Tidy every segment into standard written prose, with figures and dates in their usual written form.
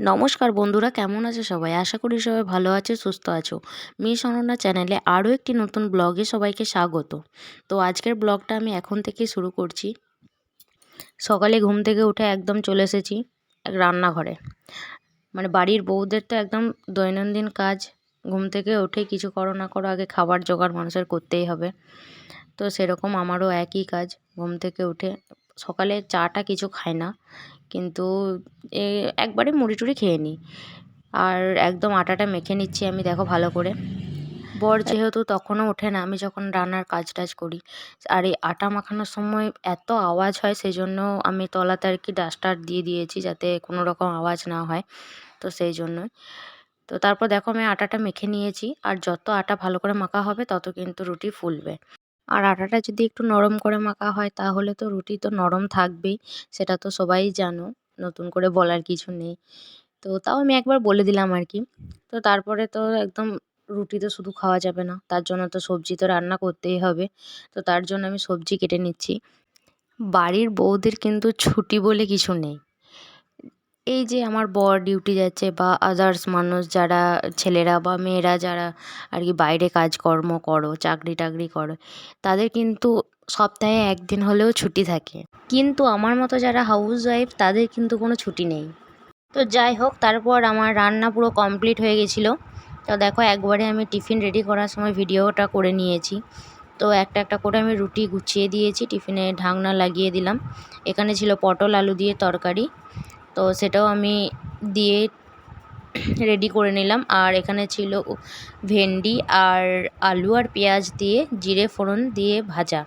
নমস্কার বন্ধুরা, কেমন আছো সবাই? আশা করি সবাই ভালো আছো, সুস্থ আছো। মিস অনন্যা চ্যানেলে আরও একটি নতুন ব্লগে সবাইকে স্বাগত। তো আজকের ব্লগটা আমি এখন থেকেই শুরু করছি। সকালে ঘুম থেকে উঠে একদম চলে এসেছি রান্নাঘরে। মানে বাড়ির বউদের তো একদম দৈনন্দিন কাজ, ঘুম থেকে উঠে কিছু করো না করো আগে খাবার জোগাড় মানুষের করতেই হবে। তো সেরকম আমারও একই কাজ। ঘুম থেকে উঠে সকালে চাটা কিছু খাই না, কিন্তু একবারে মুড়ি টুড়ি খেয়ে নিই। আর একদম আটাটা মেখে নিচ্ছি আমি, দেখো ভালো করে। বর যেহেতু তখনও ওঠে না, আমি যখন রান্নার কাজ টাজ করি। আর এই আটা মাখানোর সময় এত আওয়াজ হয়, সেই জন্য আমি তলাতে আর কি ডাস্টার দিয়ে দিয়েছি, যাতে কোনো রকম আওয়াজ না হয়। তো সেই জন্যই। তো তারপর দেখো আমি আটাটা মেখে নিয়েছি, আর যত আটা ভালো করে মাখা হবে তত কিন্তু রুটি ফুলবে। আর আটাটা যদি একটু নরম করে মাখা হয় তাহলে তো রুটি তো নরম থাকবেই, সেটা তো সবাই জানো, নতুন করে বলার কিছু নেই। তো তাও আমি একবার বলে দিলাম আর কি। তো তারপরে তো একদম রুটি তো শুধু খাওয়া যাবে না, তার জন্য তো সবজি তো রান্না করতেই হবে। তো তার জন্য আমি সবজি কেটে নিচ্ছি। বাড়ির বউদের কিন্তু ছুটি বলে কিছু নেই। এই যে আমার বর ডিউটি যাচ্ছে বা আদার্স মানুষ যারা, ছেলেরা বা মেয়েরা যারা আর কি বাইরে কাজকর্ম করো, চাকরি টাকরি করো, তাদের কিন্তু সপ্তাহে একদিন হলেও ছুটি থাকে। কিন্তু আমার মতো যারা হাউস ওয়াইফ, তাদের কিন্তু কোনো ছুটি নেই। তো যাই হোক, তারপর আমার রান্না পুরো কমপ্লিট হয়ে গেছিলো। তো দেখো একবারে আমি টিফিন রেডি করার সময় ভিডিওটা করে নিয়েছি। তো একটা একটা করে আমি রুটি গুছিয়ে দিয়েছি, টিফিনে ঢাকনা লাগিয়ে দিলাম। এখানে ছিল পটল আলু দিয়ে তরকারি, তো সেটাও আমি দিয়ে রেডি করে নিলাম। আর এখানে ছিল ভেন্ডি আর আলু আর পেঁয়াজ দিয়ে জিরে ফোড়ন দিয়ে ভাজা।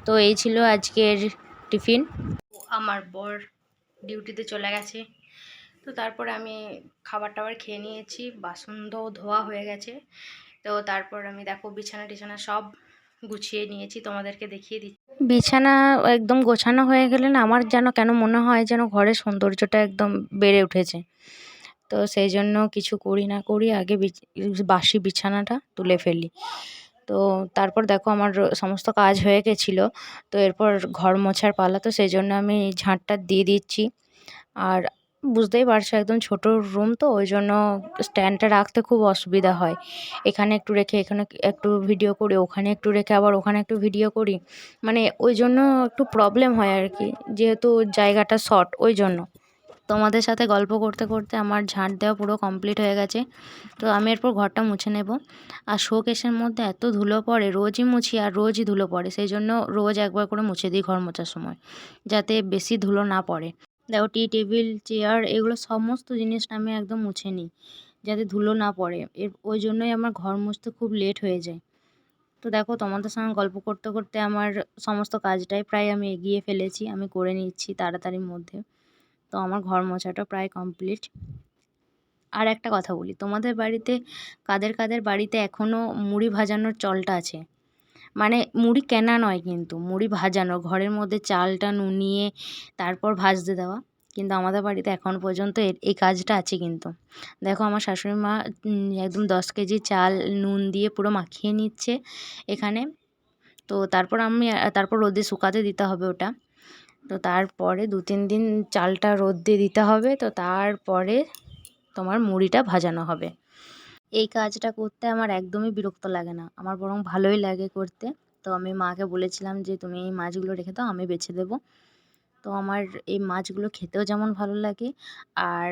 তো এই ছিল আজকের টিফিন। আমার বর ডিউটিতে চলে গেছে। তো তারপরে আমি খাবার টাবার খেয়ে নিয়েছি, বাসন ধোয়া হয়ে গেছে। তো তারপর আমি দেখো বিছানা টিছানা সব গুছিয়ে নিয়েছি, তোমাদেরকে দেখিয়ে দিচ্ছি। বিছানা একদম গোছানো হয়ে গেলে না, আমার যেন কেন মনে হয় যেন ঘরের সৌন্দর্যটা একদম বেড়ে উঠেছে। তো সেই জন্য কিছু করি না করি আগে বাসি বিছানাটা তুলে ফেলি। তো তারপর দেখো আমার সমস্ত কাজ হয়ে গেছিলো। তো এরপর ঘর মোছার পালা, তো সেই জন্য আমি ঝাঁটটা দিয়ে দিচ্ছি। আর বুঝতেই পারছো একদম ছোট রুম, তো ওই জন্য স্ট্যান্ডটা রাখতে খুব অসুবিধা হয়। এখানে একটু রেখে এখানে একটু ভিডিও করি, ওখানে একটু রেখে আবার ওখানে একটু ভিডিও করি। মানে ওই জন্য একটু প্রবলেম হয় আর কি, যেহেতু জায়গাটা শর্ট, ওই জন্য। তোমাদের সাথে গল্প করতে করতে আমার ঝাঁট দেওয়া পুরো কমপ্লিট হয়ে গেছে। তো আমি এরপর ঘরটা মুছে নেব। আর শোকেসের মধ্যে এত ধুলো পড়ে, রোজই মুছি আর রোজই ধুলো পড়ে, সেই জন্য রোজ একবার করে মুছে দিই ঘর মোছার সময়, যাতে বেশি ধুলো না পড়ে। দেখো টি টেবিল চেয়ার এগুলো সমস্ত জিনিসটা আমি একদম মুছে নিই, যাতে ধুলো না পড়ে। ওই জন্যই আমার ঘর মুছতে খুব লেট হয়ে যায়। তো দেখো তোমাদের সঙ্গে গল্প করতে করতে আমার সমস্ত কাজটাই প্রায় আমি এগিয়ে ফেলেছি, আমি করে নিচ্ছি তাড়াতাড়ির মধ্যে। তো আমার ঘর মোছাটা প্রায় কমপ্লিট। আর একটা কথা বলি, তোমাদের বাড়িতে কাদের কাদের বাড়িতে এখনও মুড়ি ভাজানোর চলটা আছে? মানে মুড়ি কেনা নয়, কিন্তু মুড়ি ভাজানো, ঘরের মধ্যে চালটা নুনিয়ে তারপর ভাজতে দেওয়া। কিন্তু আমাদের বাড়িতে এখন পর্যন্ত এই কাজটা আছে কিন্তু। দেখো আমার শাশুড়ি মা একদম 10 কেজি চাল নুন দিয়ে পুরো মাখিয়ে নিচ্ছে এখানে। তো তারপর রোদে শুকাতে দিতে হবে ওটা। তো তারপরে 2-3 দিন চালটা রোদে দিতে হবে, তো তারপরে তোমার মুড়িটা ভাজানো হবে। এই কাজটা করতে আমার একদমই বিরক্ত লাগে না, আমার বরং ভালোই লাগে করতে। তো আমি মাকে বলেছিলাম যে তুমি এই মাছগুলো রেখে দাও, আমি বেছে দেবো। তো আমার এই মাছগুলো খেতেও যেমন ভালো লাগে, আর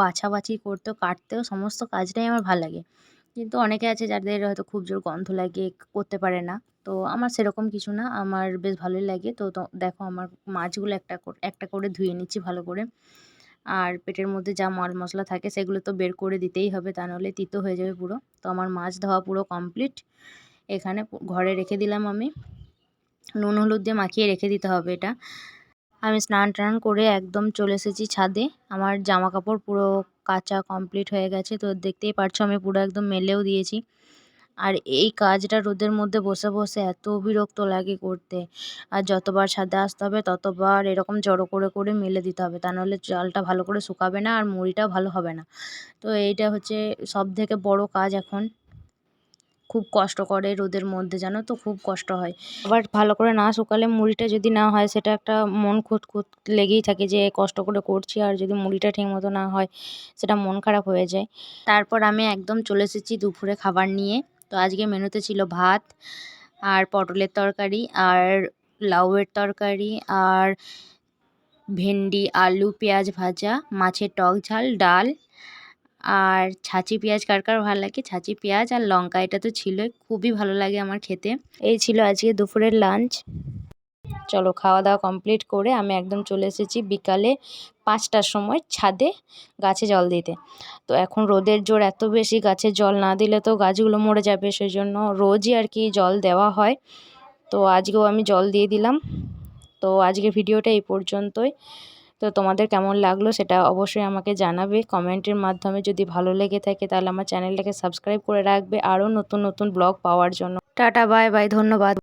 বাছাবাছি করতেও, কাটতেও, সমস্ত কাজটাই আমার ভালো লাগে। কিন্তু অনেকে আছে যাদের হয়তো খুব জোর গন্ধ লাগে, করতে পারে না। তো আমার সেরকম কিছু না, আমার বেশ ভালোই লাগে। তো দেখো আমার মাছগুলো একটা করে ধুয়ে নিচ্ছি ভালো করে। আর পেটের মধ্যে যা মাল মশলা থাকে সেগুলো তো বের করে দিতেই হবে, তা নাহলে তিতো হয়ে যাবে পুরো। তো আমার মাছ ধোয়া পুরো কমপ্লিট। এখানে ঘরে রেখে দিলাম আমি, নুন হলুদ দিয়ে মাখিয়ে রেখে দিতে হবে এটা। আমি স্নান টান করে একদম চলে এসেছি ছাদে। আমার জামা কাপড় পুরো কাচা কমপ্লিট হয়ে গেছে, তো দেখতেই পারছো আমি পুরো একদম মেলেও দিয়েছি। আর এই কাজটা রোদের মধ্যে বসে বসে এত বিরক্ত লাগে করতে। আর যতবার ছাদে আসতে হবে ততবার এরকম জড়ো করে করে মেলে দিতে হবে, তা নাহলে চালটা ভালো করে শুকাবে না আর মুড়িটাও ভালো হবে না। তো এইটা হচ্ছে সবথেকে বড় কাজ এখন। খুব কষ্ট করে রোদের মধ্যে, জানো তো খুব কষ্ট হয়। আবার ভালো করে না শুকালে মুড়িটা যদি না হয় সেটা একটা মন খুঁতখুঁত লেগেই থাকে যে কষ্ট করে করছি, আর যদি মুড়িটা ঠিকমতো না হয় সেটা মন খারাপ হয়ে যায়। তারপর আমি একদম চলে এসেছি দুপুরে খাবার নিয়ে। তো আজকে মেনুতে ছিল ভাত আর পটলের তরকারি আর লাউয়ের তরকারি আর ভেন্ডি আলু পেঁয়াজ ভাজা, মাছের টক ঝাল, ডাল আর ছাঁচি পেঁয়াজ। কার কার ভালো লাগে ছাঁচি পেঁয়াজ আর লঙ্কা, এটা তো ছিলই, খুবই ভালো লাগে আমার খেতে। এই ছিল আজকে দুপুরের লাঞ্চ। চলো খাওয়া দাওয়া কমপ্লিট করে আমি একদম চলে এসেছি বিকালে 5টার সময় ছাদে গাছে জল দিতে। তো এখন রোদের জোর এত বেশি, গাছে জল না দিলে তো গাছগুলো মরে যাবে, সেই জন্য রোজই আর কি জল দেওয়া হয়। তো আজকেও আমি জল দিয়ে দিলাম। তো আজকের ভিডিওটা এই পর্যন্তই। তো তোমাদের কেমন লাগলো সেটা অবশ্যই আমাকে জানাবে কমেন্টের মাধ্যমে। যদি ভালো লেগে থাকে তাহলে আমার চ্যানেলটাকে সাবস্ক্রাইব করে রাখবে আরও নতুন নতুন ব্লগ পাওয়ার জন্য। টাটা, বাই বাই, ধন্যবাদ।